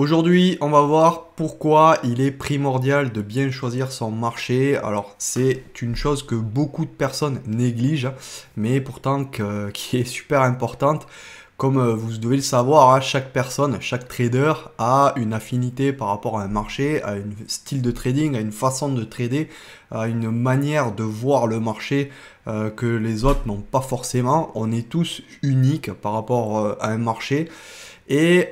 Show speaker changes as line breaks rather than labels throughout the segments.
Aujourd'hui, on va voir pourquoi il est primordial de bien choisir son marché. Alors, c'est une chose que beaucoup de personnes négligent, mais pourtant qui est super importante. Comme vous devez le savoir, hein, chaque personne, chaque trader a une affinité par rapport à un marché, à un style de trading, à une façon de trader, à une manière de voir le marché que les autres n'ont pas forcément. On est tous uniques par rapport à un marché. Et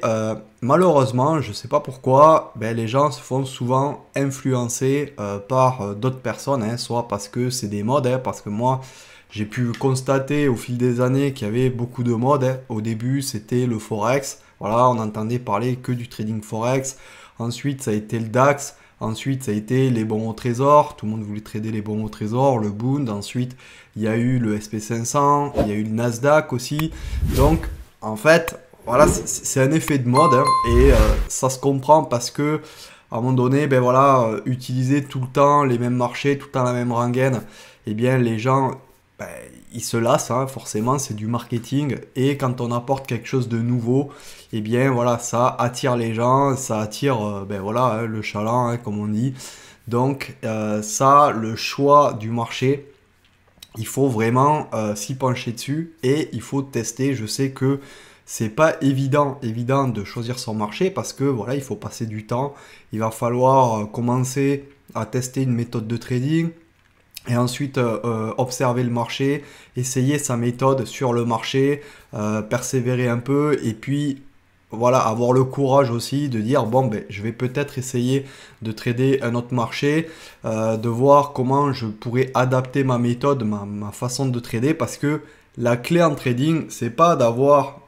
malheureusement, je ne sais pas pourquoi, ben, les gens se font souvent influencer par d'autres personnes, hein, soit parce que c'est des modes, hein, parce que moi, j'ai pu constater au fil des années qu'il y avait beaucoup de modes, hein. Au début, c'était le Forex. Voilà, on entendait parler que du trading Forex. Ensuite, ça a été le DAX. Ensuite, ça a été les bons au trésor. Tout le monde voulait trader les bons au trésor, le Bund. Ensuite, il y a eu le SP500, il y a eu le Nasdaq aussi. Donc, en fait, voilà, c'est un effet de mode, hein, et ça se comprend parce que à un moment donné, ben voilà, utiliser tout le temps les mêmes marchés, tout le temps la même rengaine, eh bien les gens, ben, ils se lassent, hein, forcément, c'est du marketing. Et quand on apporte quelque chose de nouveau, eh bien voilà, ça attire les gens, ça attire, ben voilà, hein, le chaland, hein, comme on dit. Donc ça, le choix du marché, il faut vraiment s'y pencher dessus et il faut tester. Je sais que c'est pas évident de choisir son marché parce que voilà, il faut passer du temps. Il va falloir commencer à tester une méthode de trading et ensuite observer le marché, essayer sa méthode sur le marché, persévérer un peu et puis voilà, avoir le courage aussi de dire bon ben je vais peut-être essayer de trader un autre marché, de voir comment je pourrais adapter ma méthode, ma façon de trader, parce que la clé en trading, c'est pas d'avoir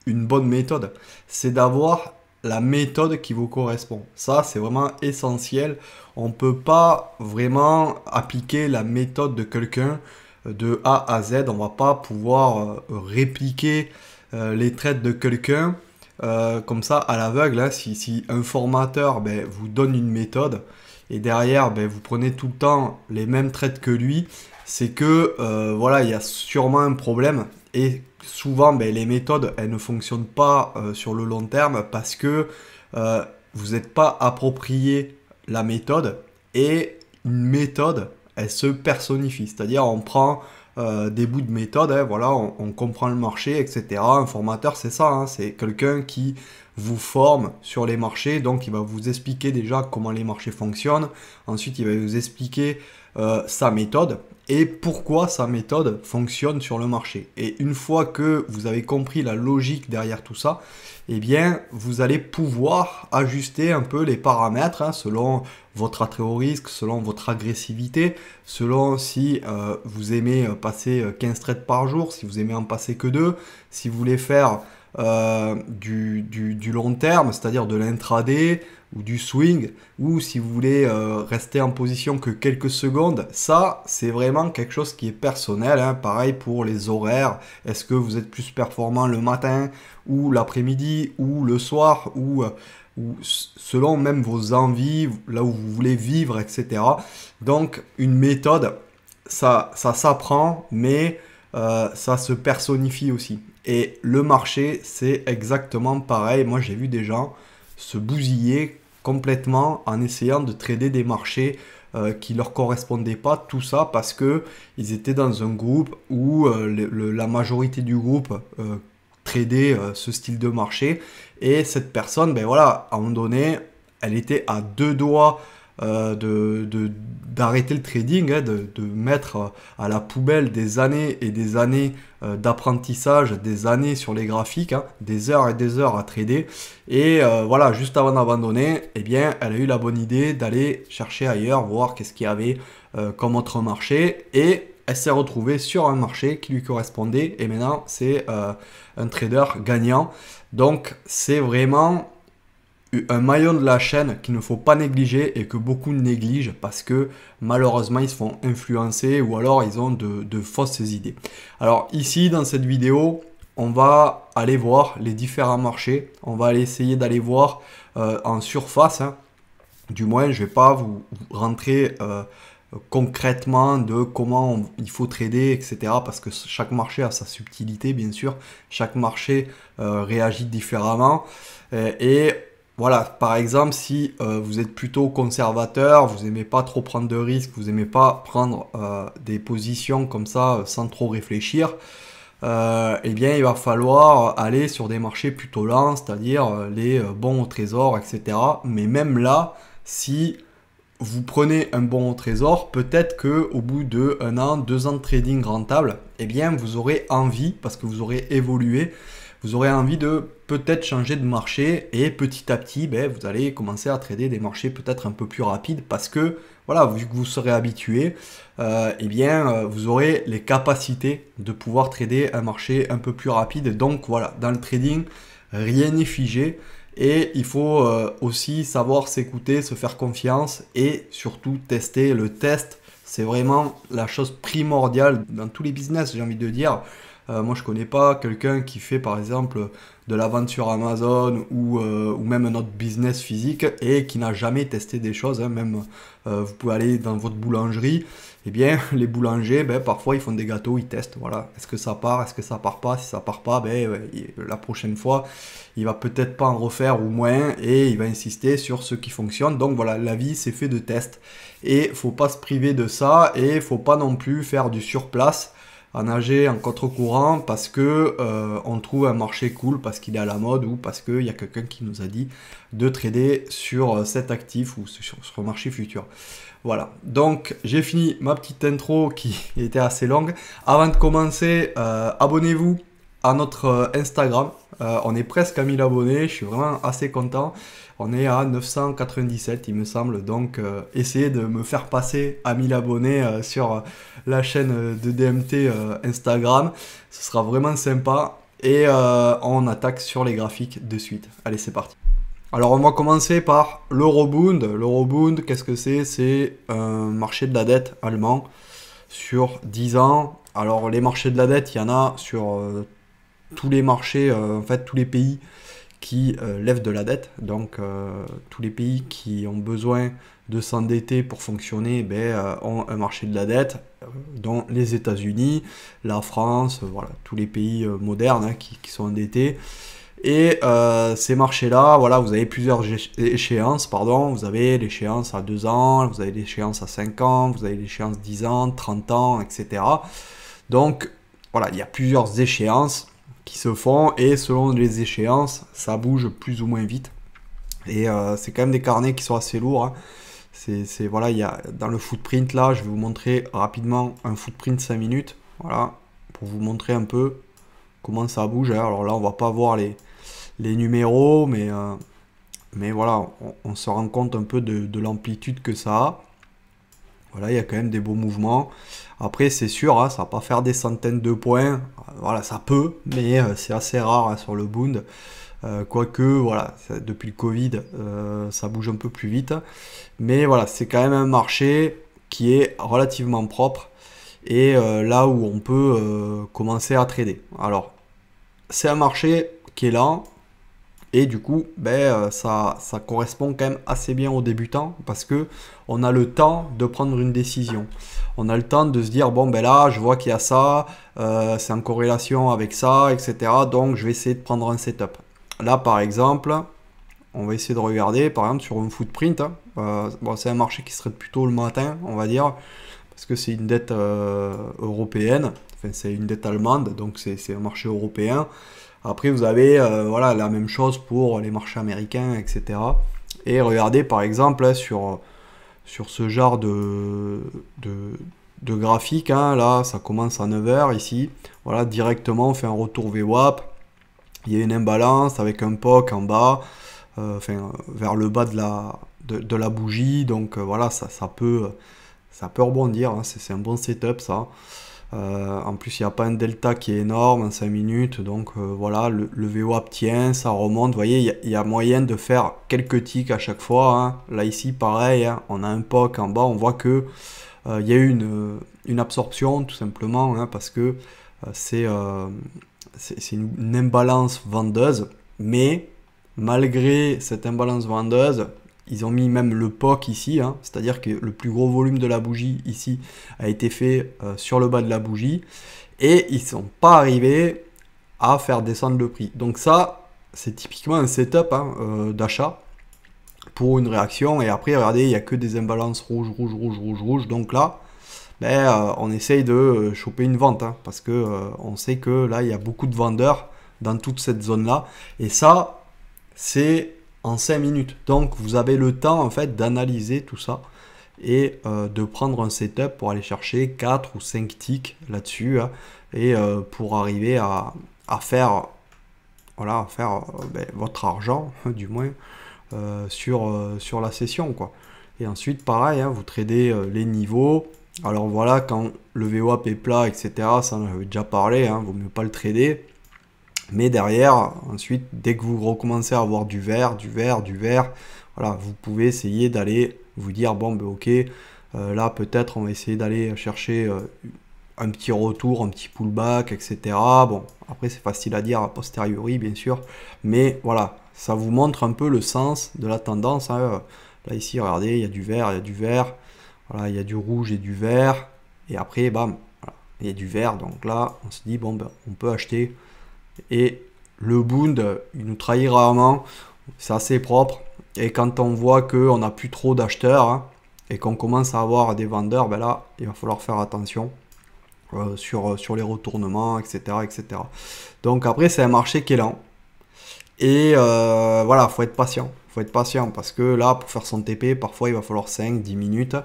une bonne méthode, c'est d'avoir la méthode qui vous correspond. Ça, c'est vraiment essentiel. On ne peut pas vraiment appliquer la méthode de quelqu'un de A à Z. On ne va pas pouvoir répliquer les traits de quelqu'un comme ça à l'aveugle, hein. Si un formateur ben, vous donne une méthode et derrière ben, vous prenez tout le temps les mêmes traits que lui, c'est que voilà, il y a sûrement un problème. Et souvent ben, les méthodes elles ne fonctionnent pas sur le long terme parce que vous n'êtes pas approprié la méthode. Et une méthode elle se personnifie, c'est-à-dire on prend des bouts de méthode, hein, voilà, on comprend le marché, etc. Un formateur, c'est ça, hein, c'est quelqu'un qui vous forme sur les marchés, donc il va vous expliquer déjà comment les marchés fonctionnent, ensuite il va vous expliquer sa méthode et pourquoi sa méthode fonctionne sur le marché. Et une fois que vous avez compris la logique derrière tout ça, eh bien, vous allez pouvoir ajuster un peu les paramètres hein, selon votre attrait au risque, selon votre agressivité, selon si vous aimez passer 15 trades par jour, si vous aimez en passer que 2, si vous voulez faire du long terme, c'est-à-dire de l'intraday ou du swing, ou si vous voulez rester en position que quelques secondes. Ça, c'est vraiment quelque chose qui est personnel, hein. Pareil pour les horaires. Est-ce que vous êtes plus performant le matin ou l'après-midi ou le soir ou selon même vos envies, là où vous voulez vivre, etc. Donc une méthode, ça s'apprend, mais ça se personnifie aussi. Et le marché, c'est exactement pareil. Moi, j'ai vu des gens se bousiller complètement en essayant de trader des marchés qui leur correspondaient pas. Tout ça parce que ils étaient dans un groupe où la majorité du groupe tradait ce style de marché. Et cette personne, ben voilà, à un moment donné, elle était à deux doigts d'arrêter le trading, hein, de mettre à la poubelle des années et des années d'apprentissage, des années sur les graphiques, hein, des heures et des heures à trader. Et voilà, juste avant d'abandonner, eh bien, elle a eu la bonne idée d'aller chercher ailleurs, voir qu'est-ce qu'il y avait comme autre marché. Et elle s'est retrouvée sur un marché qui lui correspondait. Et maintenant, c'est un trader gagnant. Donc, c'est vraiment un maillon de la chaîne qu'il ne faut pas négliger et que beaucoup négligent parce que malheureusement ils se font influencer ou alors ils ont de fausses idées. Alors ici dans cette vidéo on va aller voir les différents marchés, on va aller essayer d'aller voir en surface, hein. Du moins je ne vais pas vous rentrer concrètement de comment il faut trader, etc. Parce que chaque marché a sa subtilité bien sûr, chaque marché réagit différemment et Voilà, par exemple, si vous êtes plutôt conservateur, vous n'aimez pas trop prendre de risques, vous n'aimez pas prendre des positions comme ça sans trop réfléchir, eh bien, il va falloir aller sur des marchés plutôt lents, c'est-à-dire les bons au trésor, etc. Mais même là, si vous prenez un bon au trésor, peut-être que au bout de 1 an, 2 ans de trading rentable, eh bien, vous aurez envie, parce que vous aurez évolué, vous aurez envie de peut-être changer de marché et petit à petit, ben, vous allez commencer à trader des marchés peut-être un peu plus rapides parce que, voilà, vu que vous serez habitué, eh bien, vous aurez les capacités de pouvoir trader un marché un peu plus rapide. Donc, voilà, dans le trading, rien n'est figé. Et il faut aussi savoir s'écouter, se faire confiance et surtout tester. Le test, c'est vraiment la chose primordiale dans tous les business, j'ai envie de dire. Moi, je connais pas quelqu'un qui fait par exemple de la vente sur Amazon ou même un autre business physique et qui n'a jamais testé des choses. Hein. Même vous pouvez aller dans votre boulangerie. Eh bien, les boulangers, ben, parfois ils font des gâteaux, ils testent. Voilà, est-ce que ça part, est-ce que ça part pas? Si ça part pas, ben, la prochaine fois, il va peut-être pas en refaire ou moins et il va insister sur ce qui fonctionne. Donc voilà, la vie c'est fait de tests et faut pas se priver de ça et faut pas non plus faire du surplace à nager en contre-courant parce que on trouve un marché cool, parce qu'il est à la mode ou parce qu'il y a quelqu'un qui nous a dit de trader sur cet actif ou sur le marché futur. Voilà, donc j'ai fini ma petite intro qui était assez longue. Avant de commencer, abonnez-vous à notre Instagram. On est presque à 1000 abonnés, je suis vraiment assez content. On est à 997 il me semble, donc essayez de me faire passer à 1000 abonnés sur la chaîne de DMT Instagram. Ce sera vraiment sympa et on attaque sur les graphiques de suite. Allez, c'est parti. Alors on va commencer par l'Eurobond. L'Eurobond, qu'est-ce que c'est? C'est un marché de la dette allemand sur 10 ans. Alors les marchés de la dette, il y en a sur tous les marchés, en fait tous les pays qui lèvent de la dette. Donc tous les pays qui ont besoin de s'endetter pour fonctionner ont un marché de la dette, dont les États-Unis, la France, voilà, tous les pays modernes hein, qui sont endettés. Et ces marchés-là, voilà, vous avez plusieurs échéances, pardon. Vous avez l'échéance à 2 ans, vous avez l'échéance à 5 ans, vous avez l'échéance 10 ans, 30 ans, etc. Donc, voilà, il y a plusieurs échéances qui se font et selon les échéances, ça bouge plus ou moins vite. Et c'est quand même des carnets qui sont assez lourds. Hein. Voilà, il y a, dans le footprint là, je vais vous montrer rapidement un footprint 5 minutes. Voilà, pour vous montrer un peu comment ça bouge. Hein. Alors là, on va pas voir les numéros, mais voilà, on se rend compte un peu de l'amplitude que ça a. Voilà, il y a quand même des beaux mouvements. Après, c'est sûr, hein, ça va pas faire des centaines de points. Voilà, ça peut, mais c'est assez rare hein, sur le Bund. Quoique, voilà, depuis le Covid, ça bouge un peu plus vite. Mais voilà, c'est quand même un marché qui est relativement propre et là où on peut commencer à trader. Alors, c'est un marché qui est lent. Et du coup, ça correspond quand même assez bien aux débutants parce que on a le temps de prendre une décision. On a le temps de se dire, bon, ben là, je vois qu'il y a ça, c'est en corrélation avec ça, etc. Donc, je vais essayer de prendre un setup. Là, par exemple, on va essayer de regarder, par exemple, sur un footprint. Bon, c'est un marché qui serait plutôt le matin, on va dire, parce que c'est une dette européenne, enfin, c'est une dette allemande, donc c'est un marché européen. Après, vous avez voilà, la même chose pour les marchés américains, etc. Et regardez, par exemple, là, sur ce genre de graphique, hein, là, ça commence à 9 h ici. Voilà, directement, on fait un retour VWAP. Il y a une imbalance avec un POC en bas, vers le bas de la bougie. Donc, voilà, ça peut rebondir. Hein, c'est un bon setup, ça. En plus, il n'y a pas un delta qui est énorme en 5 minutes. Donc voilà, le VWAP tient, ça remonte. Vous voyez, il y a moyen de faire quelques ticks à chaque fois. Hein. Là, ici, pareil, hein, on a un POC en bas. On voit que il y a eu une absorption, tout simplement, hein, parce que c'est une imbalance vendeuse. Mais malgré cette imbalance vendeuse, ils ont mis même le POC ici, hein, c'est-à-dire que le plus gros volume de la bougie ici a été fait sur le bas de la bougie et ils ne sont pas arrivés à faire descendre le prix. Donc ça, c'est typiquement un setup hein, d'achat. pour une réaction. Et après, regardez, il n'y a que des imbalances rouge, rouge, rouge, rouge, rouge. Donc là, on essaye de choper une vente, hein, parce que on sait que là, il y a beaucoup de vendeurs dans toute cette zone-là. Et ça, c'est en 5 minutes. Donc, vous avez le temps, en fait, d'analyser tout ça et de prendre un setup pour aller chercher 4 ou 5 ticks là-dessus, hein, et pour arriver à faire, voilà, votre argent, du moins, sur la session, quoi. Et ensuite, pareil, hein, vous tradez les niveaux. Alors voilà, quand le VWAP est plat, etc., ça on avait déjà parlé, hein, vaut mieux pas le trader. Mais derrière, ensuite, dès que vous recommencez à avoir du vert, du vert, du vert, voilà, vous pouvez essayer d'aller vous dire, bon, ben ok, là peut-être on va essayer d'aller chercher un petit retour, un petit pullback, etc. Bon, après c'est facile à dire a posteriori, bien sûr, mais voilà, ça vous montre un peu le sens de la tendance, hein. Là ici, regardez, il y a du vert, il y a du vert, voilà, il y a du rouge et du vert, et après, bam, voilà, il y a du vert, donc là, on se dit, bon, ben, on peut acheter. Et le Bund, il nous trahit rarement, c'est assez propre. Et quand on voit qu'on n'a plus trop d'acheteurs, hein, et qu'on commence à avoir des vendeurs, ben là, il va falloir faire attention sur les retournements, etc., etc. Donc après, c'est un marché qui est lent. Et voilà, faut être patient. Faut être patient parce que là, pour faire son TP, parfois, il va falloir 5-10 minutes.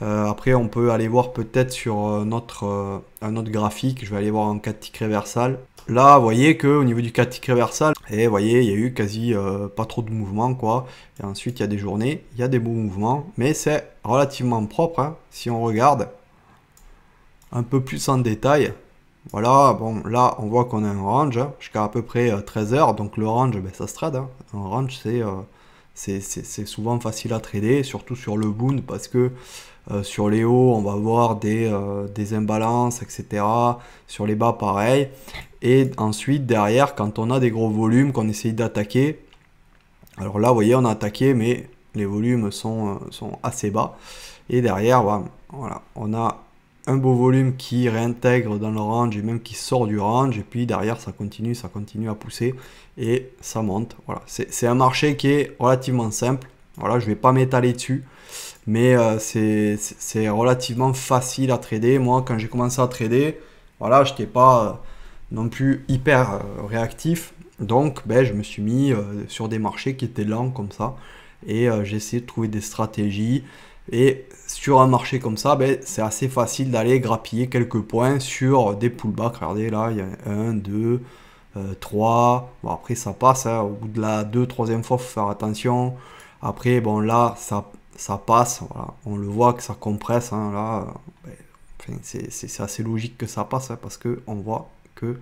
Après, on peut aller voir peut-être sur un autre graphique. Je vais aller voir un 4 tick reversal. Là, vous voyez qu'au niveau du 4 tick reversal, et vous voyez, il y a eu quasi pas trop de mouvements, quoi. Et ensuite, il y a des journées, il y a des beaux mouvements, mais c'est relativement propre, hein, si on regarde un peu plus en détail. Voilà, bon, là, on voit qu'on a un range jusqu'à à peu près 13 heures. Donc, le range, ben, ça se trade, hein. Un range, c'est souvent facile à trader, surtout sur le Bund, parce que sur les hauts, on va avoir des imbalances, etc. Sur les bas, pareil. Et ensuite, derrière, quand on a des gros volumes qu'on essaye d'attaquer, alors là, vous voyez, on a attaqué, mais les volumes sont assez bas. Et derrière, voilà, on a un beau volume qui réintègre dans le range et même qui sort du range. Et puis derrière, ça continue à pousser et ça monte. Voilà, c'est un marché qui est relativement simple. Voilà, je vais pas m'étaler dessus, mais c'est relativement facile à trader. Moi, quand j'ai commencé à trader, voilà, je n'étais pas non plus hyper réactif. Donc, ben, je me suis mis sur des marchés qui étaient lents comme ça. Et j'ai essayé de trouver des stratégies. Et sur un marché comme ça, ben, c'est assez facile d'aller grappiller quelques points sur des pullbacks. Regardez, là, il y a 1, 2, 3. Bon, après, ça passe, hein. Au bout de la 2-3e fois, il faut faire attention. Après, bon, là, ça passe. Voilà. On le voit que ça compresse, hein, là. Ben, c'est assez logique que ça passe, hein, parce qu'on voit que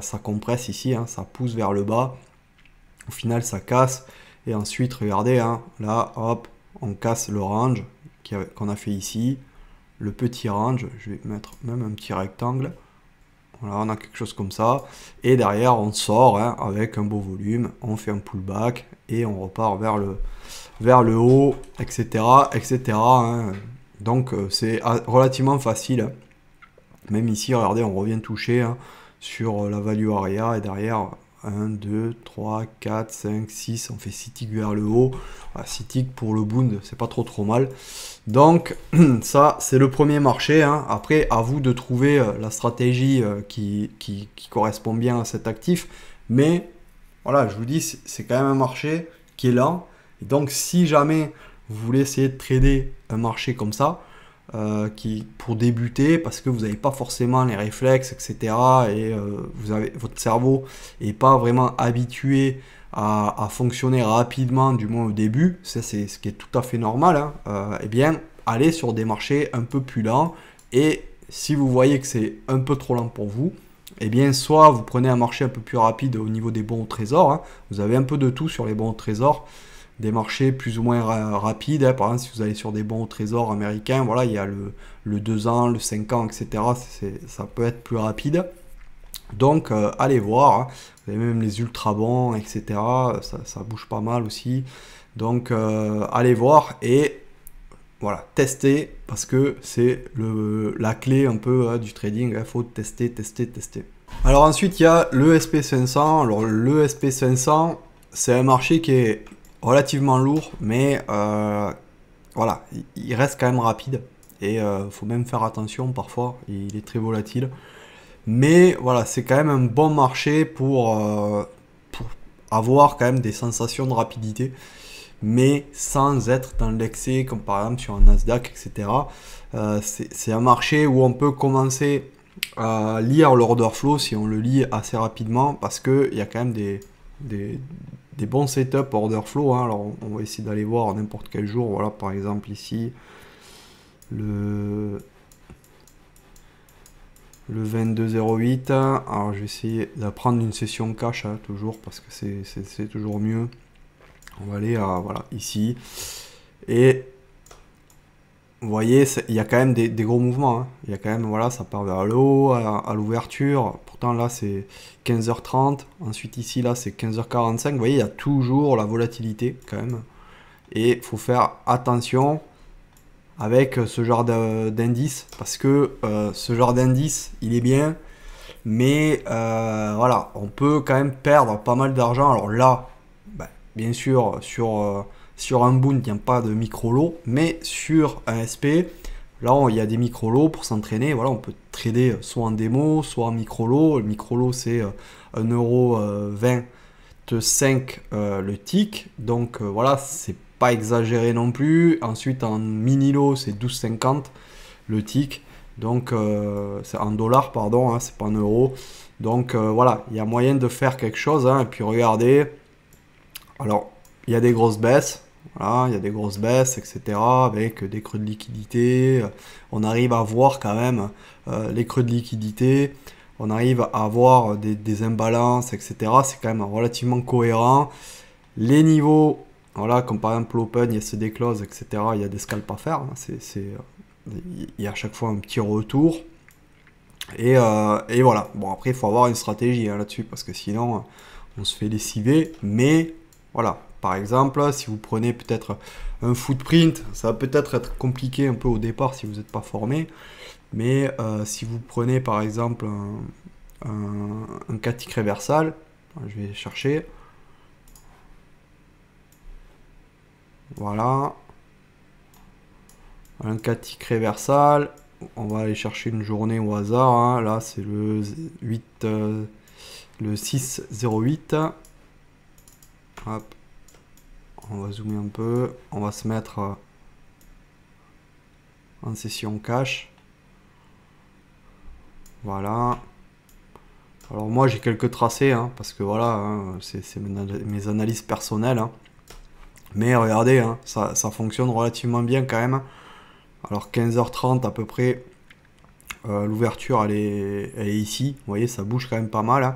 ça compresse ici, hein, ça pousse vers le bas. Au final, ça casse. Et ensuite, regardez, hein, là, hop, on casse le range qu'on a fait ici. Le petit range, je vais mettre même un petit rectangle. Voilà, on a quelque chose comme ça. Et derrière, on sort, hein, avec un beau volume. On fait un pullback et on repart vers le haut, etc. etc. hein. Donc, c'est relativement facile, hein. Même ici, regardez, on revient toucher, hein, sur la value area et derrière 1, 2, 3, 4, 5, 6, on fait 6 ticks vers le haut. Voilà, 6 ticks pour le Bund, c'est pas trop mal. Donc ça, c'est le premier marché, hein. Après, à vous de trouver la stratégie qui correspond bien à cet actif. Mais voilà, je vous dis, c'est quand même un marché qui est lent. Et donc, si jamais vous voulez essayer de trader un marché comme ça, pour débuter, parce que vous n'avez pas forcément les réflexes, etc. Et votre cerveau n'est pas vraiment habitué à fonctionner rapidement, du moins au début, ça c'est ce qui est tout à fait normal, hein. Eh bien, allez sur des marchés un peu plus lents. Et si vous voyez que c'est un peu trop lent pour vous, eh bien, soit vous prenez un marché un peu plus rapide au niveau des bons au trésor, hein. Vous avez un peu de tout sur les bons au trésor. Des marchés plus ou moins rapides, hein. Par exemple, si vous allez sur des bons au trésor américains, voilà, il y a le 2 ans, le 5 ans, etc. Ça peut être plus rapide. Donc, allez voir, hein. Vous avez même les ultra bons, etc. Ça bouge pas mal aussi. Donc, allez voir et voilà, tester, parce que c'est la clé un peu du trading. Il faut tester, tester, tester. Alors ensuite, il y a le SP500. Alors, le SP500, c'est un marché qui est relativement lourd, mais voilà, il reste quand même rapide. Et faut même faire attention parfois, il est très volatile. Mais voilà, c'est quand même un bon marché pour avoir quand même des sensations de rapidité, mais sans être dans l'excès, comme par exemple sur un Nasdaq, etc. C'est un marché où on peut commencer à lire l'order flow si on le lit assez rapidement, parce qu'il y a quand même des, des bons setups order flow. Hein. Alors on va essayer d'aller voir n'importe quel jour. Voilà, par exemple ici, le 22,08. Alors je vais essayer de prendre une session cash, hein, toujours, parce que c'est toujours mieux. On va aller à, voilà, ici. Et vous voyez, il y a quand même des gros mouvements. Hein. Il y a quand même, voilà, ça part vers le haut, à l'ouverture. Pourtant là c'est 15h30. Ensuite ici, là c'est 15h45. Vous voyez, il y a toujours la volatilité quand même. Et il faut faire attention avec ce genre d'indice, parce que ce genre d'indice, il est bien, mais voilà, on peut quand même perdre pas mal d'argent. Alors là, bah, bien sûr, sur un boon, il n'y a pas de micro-lot, mais sur un SP, là, il y a des micro-lots pour s'entraîner. Voilà, on peut trader soit en démo, soit en micro-lot. Le micro-lot, c'est 1,25€ le tick. Donc voilà, c'est pas exagéré non plus. Ensuite, en mini-lot, c'est 12,50 le tick. Donc, c'est en dollars, pardon, hein, c'est pas en euros. Donc, voilà, il y a moyen de faire quelque chose. Hein, et puis, regardez. Alors, il y a des grosses baisses. Voilà, il y a des grosses baisses, etc. Avec des creux de liquidité. On arrive à voir quand même les creux de liquidité. On arrive à avoir des imbalances, etc. C'est quand même relativement cohérent. Les niveaux, voilà, comme par exemple l'open, il y a CD close, etc. Il y a des scalps à faire. Hein. Il y a à chaque fois un petit retour. Et voilà. Bon, après, il faut avoir une stratégie hein, là-dessus, parce que sinon, on se fait lessiver. Mais voilà. Par exemple, si vous prenez peut-être un footprint, ça va peut-être être compliqué un peu au départ si vous n'êtes pas formé. Mais si vous prenez par exemple un catic réversal, je vais chercher. Voilà. Un catic réversal. On va aller chercher une journée au hasard. Hein. Là, c'est le 6,08. Hop. On va zoomer un peu. On va se mettre en session cash. Voilà. Alors moi j'ai quelques tracés, hein, parce que voilà, hein, c'est mes analyses personnelles. Hein. Mais regardez, hein, ça fonctionne relativement bien quand même. Alors 15h30 à peu près, l'ouverture elle est ici. Vous voyez, ça bouge quand même pas mal. Hein.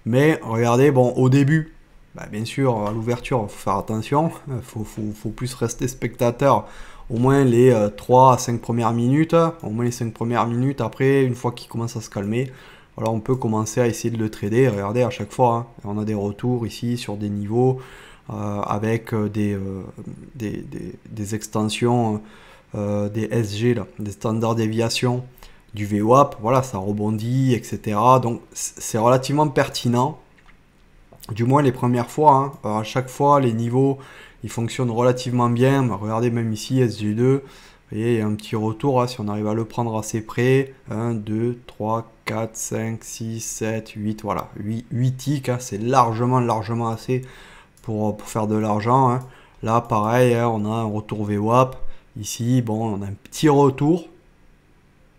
Mais regardez, bon, au début, bah, bien sûr, à l'ouverture, il faut faire attention. Il faut plus rester spectateur. Au moins les 3 à 5 premières minutes. Au moins les 5 premières minutes. Après, une fois qu'il commence à se calmer, voilà, on peut commencer à essayer de le trader. Regardez, à chaque fois, hein, on a des retours ici sur des niveaux avec des extensions, des SG, là, des standards déviation du VWAP. Voilà, ça rebondit, etc. Donc, c'est relativement pertinent. Du moins les premières fois. Hein. Alors, à chaque fois, les niveaux, ils fonctionnent relativement bien. Regardez, même ici, SG2. Vous voyez, il y a un petit retour, hein, si on arrive à le prendre assez près. 1, 2, 3, 4, 5, 6, 7, 8, voilà. 8 ticks, hein, c'est largement assez pour faire de l'argent. Hein. Là, pareil, hein, on a un retour VWAP. Ici, bon, on a un petit retour.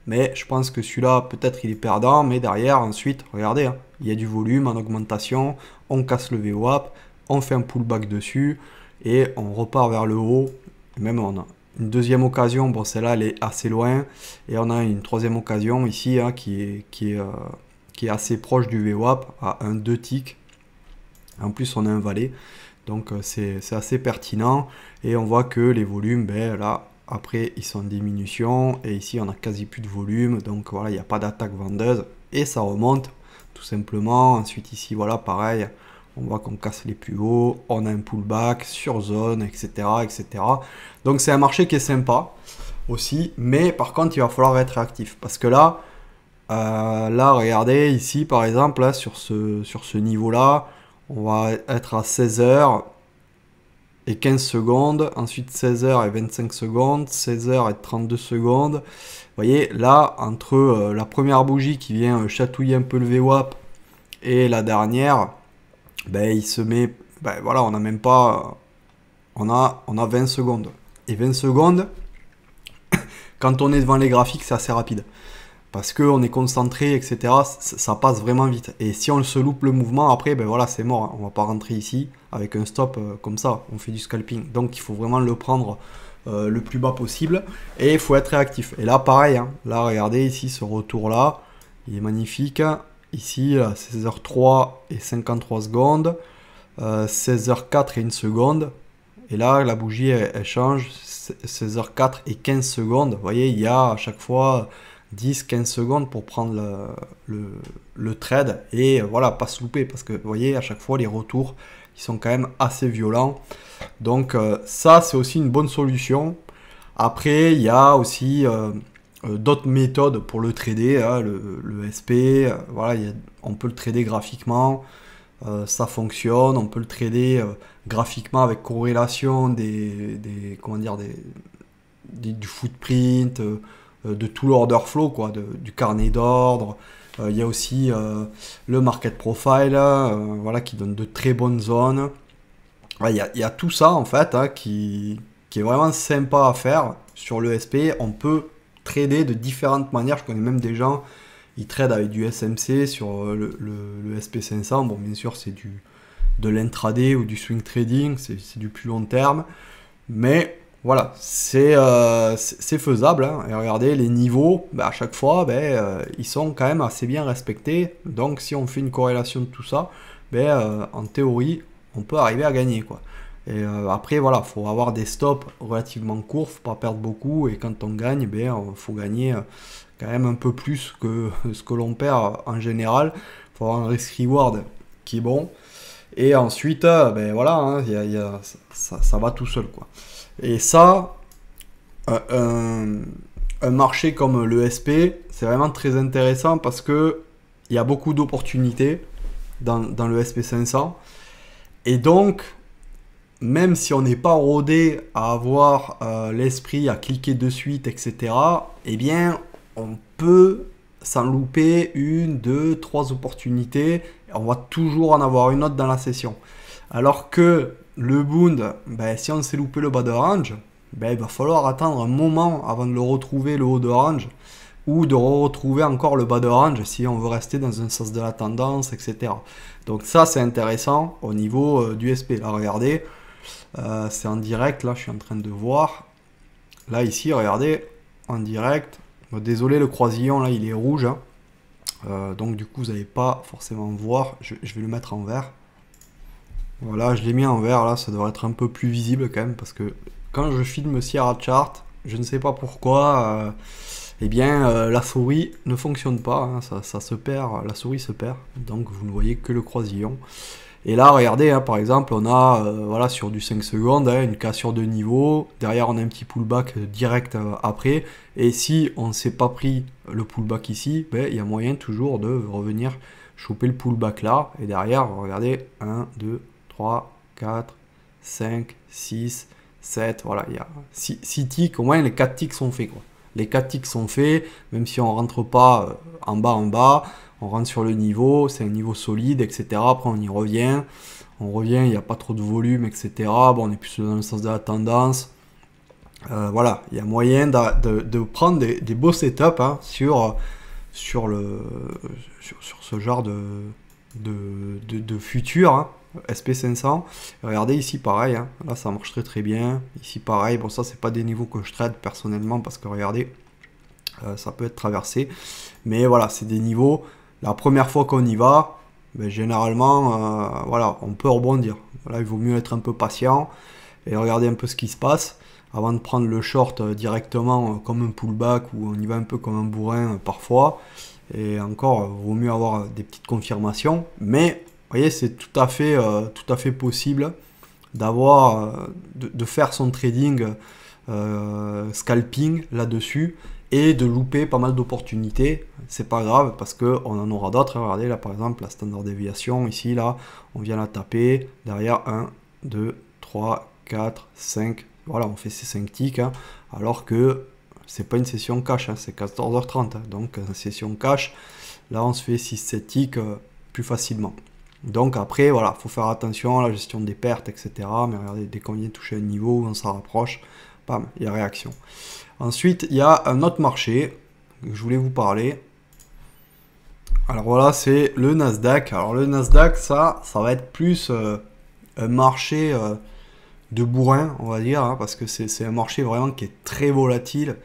Mais je pense que celui-là, peut-être il est perdant. Mais derrière, ensuite, regardez, hein, il y a du volume en augmentation. On casse le VWAP. On fait un pullback dessus. Et on repart vers le haut. Même on a une deuxième occasion, bon celle-là elle est assez loin, et on a une troisième occasion ici hein, qui est assez proche du VWAP à 1-2 ticks. En plus on a un valet, donc c'est assez pertinent, et on voit que les volumes, ben, là après ils sont en diminution, et ici on a quasi plus de volume, donc voilà, il n'y a pas d'attaque vendeuse, et ça remonte tout simplement. Ensuite ici voilà pareil, on voit qu'on casse les plus hauts, on a un pullback sur zone, etc. etc. Donc c'est un marché qui est sympa aussi, mais par contre il va falloir être réactif, parce que là, regardez ici par exemple, là, sur ce niveau-là, on va être à 16h. et 15 secondes, ensuite 16h et 25 secondes, 16h et 32 secondes. Vous voyez, là, entre la première bougie qui vient chatouiller un peu le VWAP et la dernière, ben, il se met, ben, voilà, on a même pas, on a 20 secondes. Et 20 secondes, quand on est devant les graphiques, c'est assez rapide. Parce qu'on est concentré, etc., ça passe vraiment vite. Et si on se loupe le mouvement, après, ben voilà, c'est mort. Hein. On va pas rentrer ici avec un stop comme ça. On fait du scalping. Donc, il faut vraiment le prendre le plus bas possible. Et il faut être réactif. Et là, pareil. Hein. Là, regardez ici, ce retour-là. Il est magnifique. Ici, 16h03 et 53 secondes. 16h04 et 1 seconde. Et là, la bougie, elle change. 16h04 et 15 secondes. Vous voyez, il y a à chaque fois 10-15 secondes pour prendre le trade et voilà, pas se louper parce que vous voyez, à chaque fois, les retours, ils sont quand même assez violents. Donc ça, c'est aussi une bonne solution. Après, il y a aussi d'autres méthodes pour le trader, hein, le SP, voilà, on peut le trader graphiquement. Ça fonctionne, on peut le trader graphiquement avec corrélation comment dire, du footprint, de tout l'order flow, quoi, du carnet d'ordre. Il y a aussi le market profile, voilà, qui donne de très bonnes zones. Il y a tout ça en fait hein, qui est vraiment sympa à faire sur le SP. On peut trader de différentes manières. Je connais même des gens, ils tradent avec du SMC sur le SP500. Bon, bien sûr, c'est de l'intraday ou du swing trading, c'est du plus long terme. Mais voilà, c'est faisable. Hein. Et regardez, les niveaux, à chaque fois, ils sont quand même assez bien respectés. Donc, si on fait une corrélation de tout ça, en théorie, on peut arriver à gagner, quoi. Et après, voilà, il faut avoir des stops relativement courts, faut pas perdre beaucoup. Et quand on gagne, il faut gagner quand même un peu plus que ce que l'on perd en général. Il faut avoir un risk-reward qui est bon. Et ensuite, voilà, hein, ça va tout seul, quoi. Et ça, un marché comme le SP, c'est vraiment très intéressant parce que il y a beaucoup d'opportunités dans le SP500. Et donc, même si on n'est pas rodé à avoir l'esprit à cliquer de suite, etc., eh bien, on peut s'en louper 1, 2, 3 opportunités. On va toujours en avoir une autre dans la session. Alors que le Bund, si on s'est loupé le bas de range, il va falloir attendre un moment avant de le retrouver le haut de range ou de retrouver encore le bas de range si on veut rester dans un sens de la tendance, etc. Donc ça, c'est intéressant au niveau du SP. Là, regardez, c'est en direct. Là, je suis en train de voir. Là, ici, regardez, en direct. Bon, désolé, le croisillon, là, il est rouge. Hein. Donc, du coup, vous n'allez pas forcément voir. Je vais le mettre en vert. Voilà, je l'ai mis en vert. Là, ça devrait être un peu plus visible quand même. Parce que quand je filme Sierra Chart, je ne sais pas pourquoi... la souris ne fonctionne pas, hein, ça se perd, la souris se perd, donc vous ne voyez que le croisillon. Et là, regardez, hein, par exemple, on a voilà, sur du 5 secondes, hein, une cassure de niveau, derrière on a un petit pullback direct après, et si on ne s'est pas pris le pullback ici, il y a moyen toujours de revenir choper le pullback là, et derrière, regardez, 1, 2, 3, 4, 5, 6, 7, voilà, il y a 6 ticks, au moins les 4 ticks sont faits, quoi. Les 4 ticks sont faits, même si on rentre pas en bas, on rentre sur le niveau, c'est un niveau solide, etc. Après on y revient, il n'y a pas trop de volume, etc. Bon, on est plus dans le sens de la tendance. Voilà, il y a moyen de prendre des beaux setups hein, sur ce genre de futur. Hein. SP500, regardez ici pareil, hein. Là ça marche très bien, ici pareil, bon ça c'est pas des niveaux que je trade personnellement parce que regardez, ça peut être traversé, mais voilà c'est des niveaux, la première fois qu'on y va, généralement voilà on peut rebondir, voilà, il vaut mieux être un peu patient et regarder un peu ce qui se passe avant de prendre le short directement comme un pullback ou on y va un peu comme un bourrin parfois, et encore vaut mieux avoir des petites confirmations, mais vous voyez, c'est tout à fait possible d'avoir, de faire son trading scalping là-dessus et de louper pas mal d'opportunités. C'est pas grave parce qu'on en aura d'autres. Regardez là par exemple la standard déviation ici, là, on vient la taper. Derrière 1, 2, 3, 4, 5. Voilà, on fait ces 5 ticks, hein, alors que c'est pas une session cash, hein, c'est 14h30. Hein, donc, session cash, là, on se fait 6-7 ticks plus facilement. Donc après, voilà, faut faire attention à la gestion des pertes, etc. Mais regardez, dès qu'on vient toucher un niveau, on s'en rapproche, bam, il y a réaction. Ensuite, il y a un autre marché que je voulais vous parler. Alors voilà, c'est le Nasdaq. Alors le Nasdaq, ça va être plus un marché de bourrin, on va dire, hein, parce que c'est un marché vraiment qui est très volatile.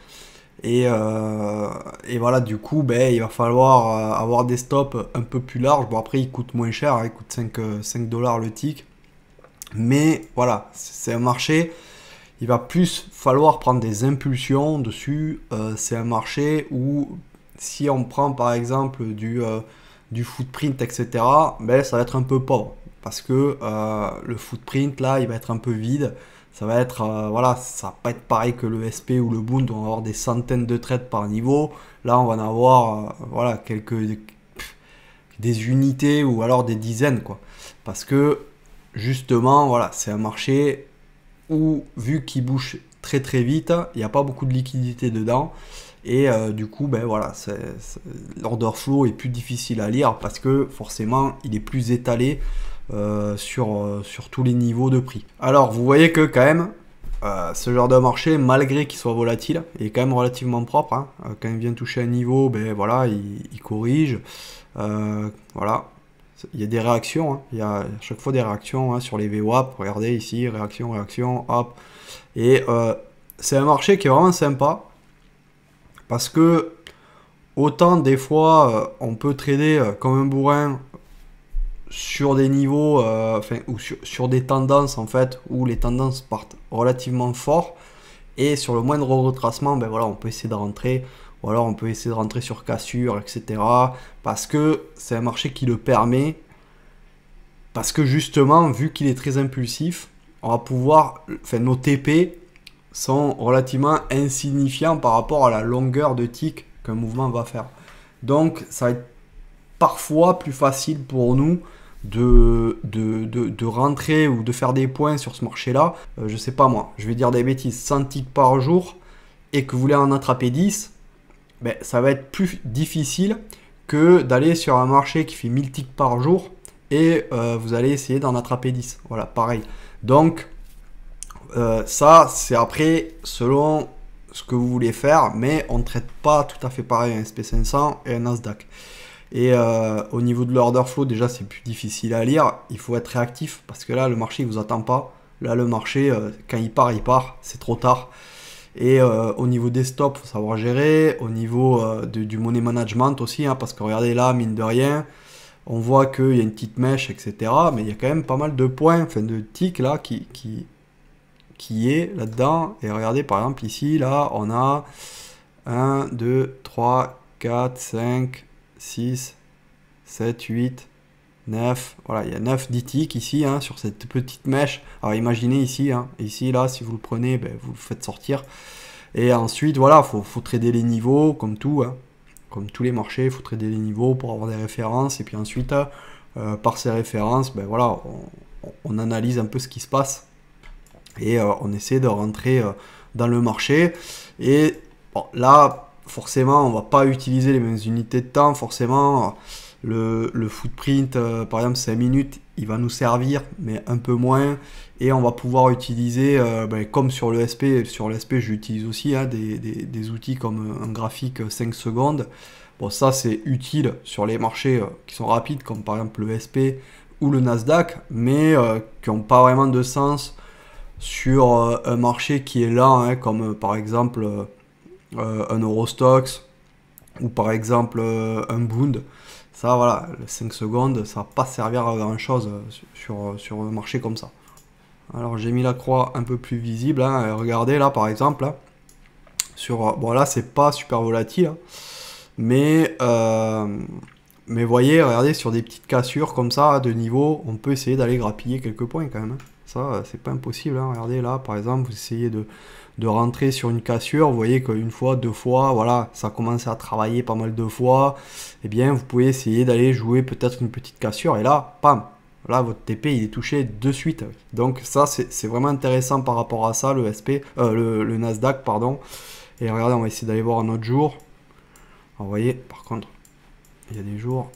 Et voilà, du coup, ben, il va falloir avoir des stops un peu plus larges. Bon, après, il coûte moins cher, hein, il coûte 5 $ le tick. Mais voilà, c'est un marché, il va plus falloir prendre des impulsions dessus. C'est un marché où, si on prend par exemple du footprint, etc., ben, ça va être un peu pauvre. Parce que le footprint, là, il va être un peu vide. Ça va être, voilà, ça va pas être pareil que le SP ou le Bund, on va avoir des centaines de trades par niveau. Là, on va en avoir, voilà, des unités ou alors des dizaines, quoi. Parce que, justement, voilà, c'est un marché où, vu qu'il bouge très très vite, il n'y a pas beaucoup de liquidité dedans. Et du coup, ben voilà, l'order flow est plus difficile à lire parce que forcément, il est plus étalé sur tous les niveaux de prix. Alors, vous voyez que quand même, ce genre de marché, malgré qu'il soit volatile, il est quand même relativement propre. Hein. Quand il vient toucher un niveau, ben voilà, il corrige. Voilà. Il y a des réactions, hein. Il y a à chaque fois des réactions, hein, sur les VWAP. Regardez ici, réaction, réaction, hop. Et c'est un marché qui est vraiment sympa parce que autant des fois on peut trader comme un bourrin sur des niveaux, ou sur des tendances en fait, où les tendances partent relativement fort, et sur le moindre retracement, ben voilà, on peut essayer de rentrer, ou alors on peut essayer de rentrer sur cassure, etc. Parce que c'est un marché qui le permet, parce que justement, vu qu'il est très impulsif, on va pouvoir, enfin nos TP sont relativement insignifiants par rapport à la longueur de tick qu'un mouvement va faire. Donc ça va être parfois plus facile pour nous de rentrer ou de faire des points sur ce marché-là. Je sais pas moi, je vais dire des bêtises, 100 ticks par jour, et que vous voulez en attraper 10, ben, ça va être plus difficile que d'aller sur un marché qui fait 1000 ticks par jour, et vous allez essayer d'en attraper 10. Voilà, pareil. Donc, ça, c'est après, selon ce que vous voulez faire, mais on ne traite pas tout à fait pareil un SP500 et un Nasdaq. Et au niveau de l'order flow, déjà, c'est plus difficile à lire. Il faut être réactif, parce que là, le marché, il vous attend pas. Là, le marché, quand il part, c'est trop tard. Et au niveau des stops, il faut savoir gérer. Au niveau du money management aussi, hein, parce que regardez là, mine de rien, on voit qu'il y a une petite mèche, etc. Mais il y a quand même pas mal de points, enfin de ticks là, qui est là-dedans. Et regardez, par exemple, ici, là, on a 1, 2, 3, 4, 5, 6, 7, 8, 9. Voilà, il y a 9, 10 ticks ici, hein, sur cette petite mèche. Alors imaginez ici, hein, ici, là, si vous le prenez, ben, vous le faites sortir. Et ensuite, voilà, faut trader les niveaux, comme tout, hein. Comme tous les marchés, il faut trader les niveaux pour avoir des références. Et puis ensuite, par ces références, ben, voilà, on analyse un peu ce qui se passe. Et on essaie de rentrer dans le marché. Et bon, là, forcément, on va pas utiliser les mêmes unités de temps. Forcément, le footprint, par exemple, 5 minutes, il va nous servir, mais un peu moins. Et on va pouvoir utiliser, comme sur le SP, j'utilise aussi, hein, des outils comme un graphique 5 secondes. Bon, ça, c'est utile sur les marchés qui sont rapides, comme par exemple le SP ou le Nasdaq, mais qui n'ont pas vraiment de sens sur un marché qui est lent, hein, comme par exemple un Eurostox ou par exemple un Bund. Ça, voilà, les 5 secondes, ça va pas servir à grand chose sur un marché comme ça. Alors j'ai mis la croix un peu plus visible, hein, regardez là par exemple, là, bon là c'est pas super volatile, hein, mais voyez, regardez, sur des petites cassures comme ça de niveau, on peut essayer d'aller grappiller quelques points quand même, hein. Ça, c'est pas impossible, hein. Regardez là, par exemple, vous essayez de rentrer sur une cassure, vous voyez qu'une fois, deux fois, voilà, ça commence à travailler pas mal de fois, et bien, vous pouvez essayer d'aller jouer peut-être une petite cassure, et là, pam, là votre TP il est touché de suite. Donc ça c'est vraiment intéressant par rapport à ça, le SP, le Nasdaq pardon. Et regardez, on va essayer d'aller voir un autre jour. Alors, vous voyez, par contre, il y a des jours,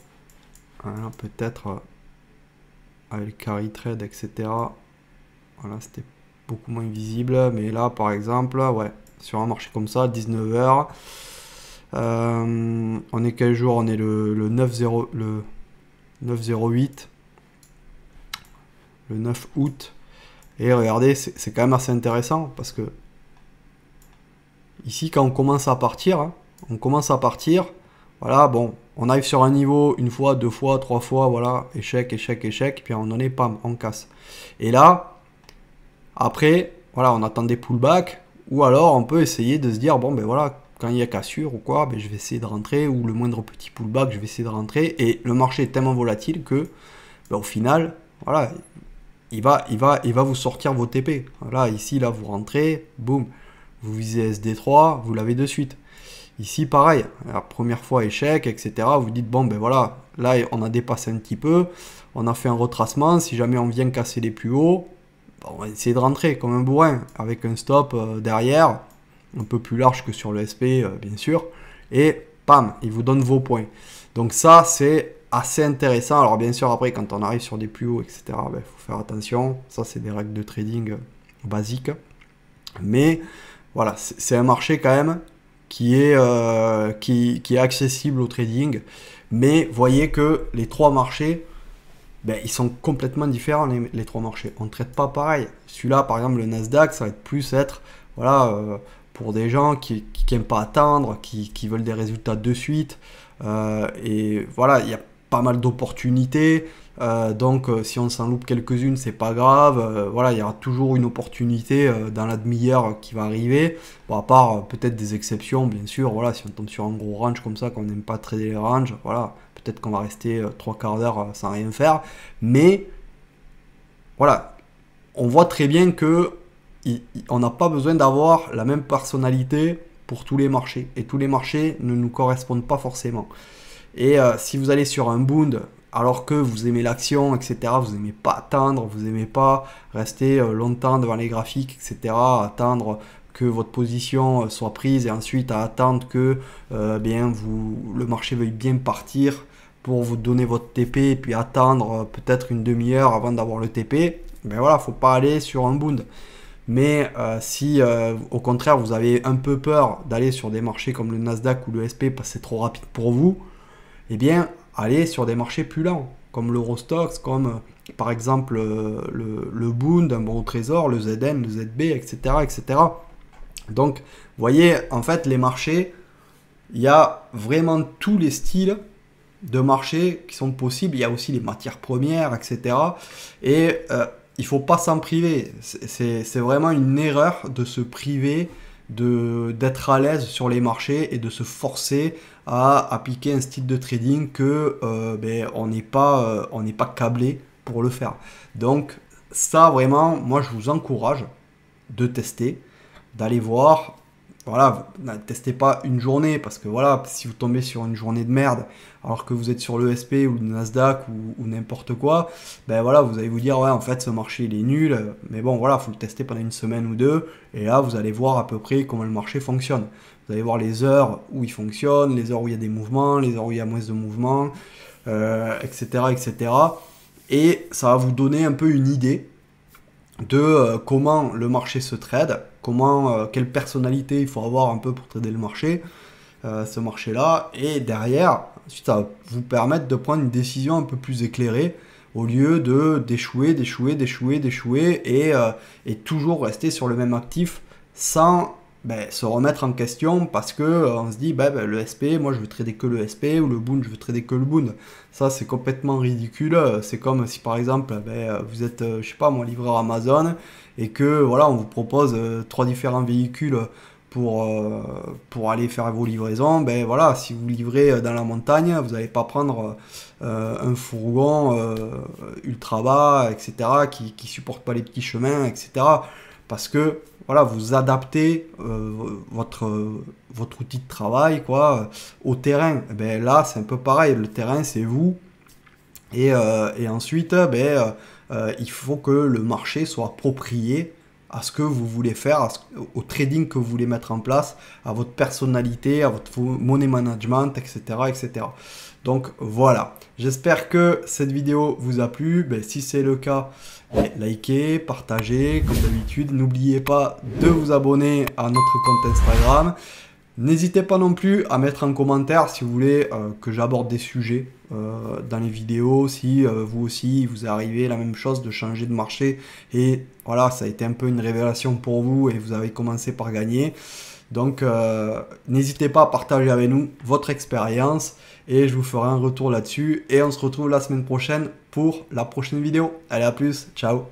voilà, peut-être avec carry trade, etc. Voilà, c'était beaucoup moins visible. Mais là, par exemple, ouais, sur un marché comme ça, 19h. On est quel jour? On est le 9-0, le 9-08, le 9 août. Et regardez, c'est quand même assez intéressant parce que ici, quand on commence à partir, hein, voilà, bon, on arrive sur un niveau une fois, deux fois, trois fois, voilà, échec, échec, échec, puis à un moment donné, pam, on casse. Et là, après, voilà, on attend des pullbacks, ou alors on peut essayer de se dire, bon, ben voilà, quand il y a cassure ou quoi, ben, je vais essayer de rentrer, ou le moindre petit pullback, je vais essayer de rentrer, et le marché est tellement volatile que, ben, au final, voilà, il va vous sortir vos TP. Voilà, ici, là, vous rentrez, boum, vous visez SD3, vous l'avez de suite. Ici, pareil, la première fois échec, etc. Vous dites, bon, ben voilà, là, on a dépassé un petit peu, on a fait un retracement, si jamais on vient casser les plus hauts, on va essayer de rentrer comme un bourrin, avec un stop derrière, un peu plus large que sur le SP, bien sûr, et pam, il vous donne vos points. Donc ça, c'est assez intéressant. Alors bien sûr, après, quand on arrive sur des plus hauts, etc., ben, faut faire attention. Ça, c'est des règles de trading basiques. Mais voilà, c'est un marché quand même qui est accessible au trading. Mais voyez que les trois marchés, ben, ils sont complètement différents, les trois marchés. On ne traite pas pareil. Celui-là, par exemple, le Nasdaq, ça va plus être voilà, pour des gens qui n'aiment pas attendre, qui veulent des résultats de suite. Et voilà, il y a pas mal d'opportunités. Donc si on s'en loupe quelques-unes, c'est pas grave. Voilà, il y aura toujours une opportunité dans la demi-heure qui va arriver. Bon, à part peut-être des exceptions, bien sûr. Voilà, si on tombe sur un gros range comme ça, qu'on n'aime pas trader les ranges, voilà, peut-être qu'on va rester 3/4 d'heure sans rien faire. Mais voilà, on voit très bien que on n'a pas besoin d'avoir la même personnalité pour tous les marchés. Et tous les marchés ne nous correspondent pas forcément. Et si vous allez sur un Bund, alors que vous aimez l'action, etc., vous n'aimez pas attendre, vous n'aimez pas rester longtemps devant les graphiques, etc., attendre que votre position soit prise et ensuite à attendre que bien le marché veuille bien partir pour vous donner votre TP et puis attendre peut-être une demi-heure avant d'avoir le TP, ben voilà, faut pas aller sur un Bund. Mais si au contraire vous avez un peu peur d'aller sur des marchés comme le Nasdaq ou le SP parce que c'est trop rapide pour vous, eh bien allez sur des marchés plus lents, comme l'Eurostoxx, comme par exemple le Bund, un bon au trésor, le ZN, le ZB, etc., etc. Donc, vous voyez, en fait, les marchés, il y a vraiment tous les styles de marchés qui sont possibles. Il y a aussi les matières premières, etc. Et il ne faut pas s'en priver. C'est vraiment une erreur de se priver d'être à l'aise sur les marchés et de se forcer à appliquer un style de trading que ben, on n'est pas câblé pour le faire. Donc ça vraiment, moi je vous encourage de tester, d'aller voir. Voilà, testez pas une journée parce que voilà, si vous tombez sur une journée de merde alors que vous êtes sur le SP ou le Nasdaq ou n'importe quoi, ben voilà, vous allez vous dire ouais en fait ce marché il est nul, mais bon voilà, faut le tester pendant une semaine ou deux et là vous allez voir à peu près comment le marché fonctionne. Vous allez voir les heures où il fonctionne, les heures où il y a des mouvements, les heures où il y a moins de mouvements, etc., etc. Et ça va vous donner un peu une idée de comment le marché se trade, quelle personnalité il faut avoir un peu pour trader le marché, ce marché-là, et derrière, ensuite, ça va vous permettre de prendre une décision un peu plus éclairée au lieu d'échouer et toujours rester sur le même actif sans se remettre en question parce que on se dit le SP, moi je veux trader que le SP ou le Bund, je veux trader que le Bund. Ça c'est complètement ridicule. C'est comme si par exemple vous êtes je sais pas moi livreur Amazon et que voilà on vous propose trois différents véhicules pour aller faire vos livraisons. Ben voilà, si vous livrez dans la montagne, vous n'allez pas prendre un fourgon ultra bas, etc., qui supporte pas les petits chemins, etc. Parce que voilà, vous adaptez votre outil de travail quoi, au terrain. Et ben là, c'est un peu pareil. Le terrain, c'est vous. Et ensuite, il faut que le marché soit approprié à ce que vous voulez faire, au trading que vous voulez mettre en place, à votre personnalité, à votre money management, etc., etc. Donc voilà, j'espère que cette vidéo vous a plu. Si c'est le cas, likez, partagez, comme d'habitude. N'oubliez pas de vous abonner à notre compte Instagram. N'hésitez pas non plus à mettre en commentaire si vous voulez que j'aborde des sujets dans les vidéos, si vous aussi il vous est arrivé la même chose de changer de marché et voilà, ça a été un peu une révélation pour vous et vous avez commencé par gagner. Donc n'hésitez pas à partager avec nous votre expérience et je vous ferai un retour là-dessus et on se retrouve la semaine prochaine pour la prochaine vidéo. Allez, à plus, ciao!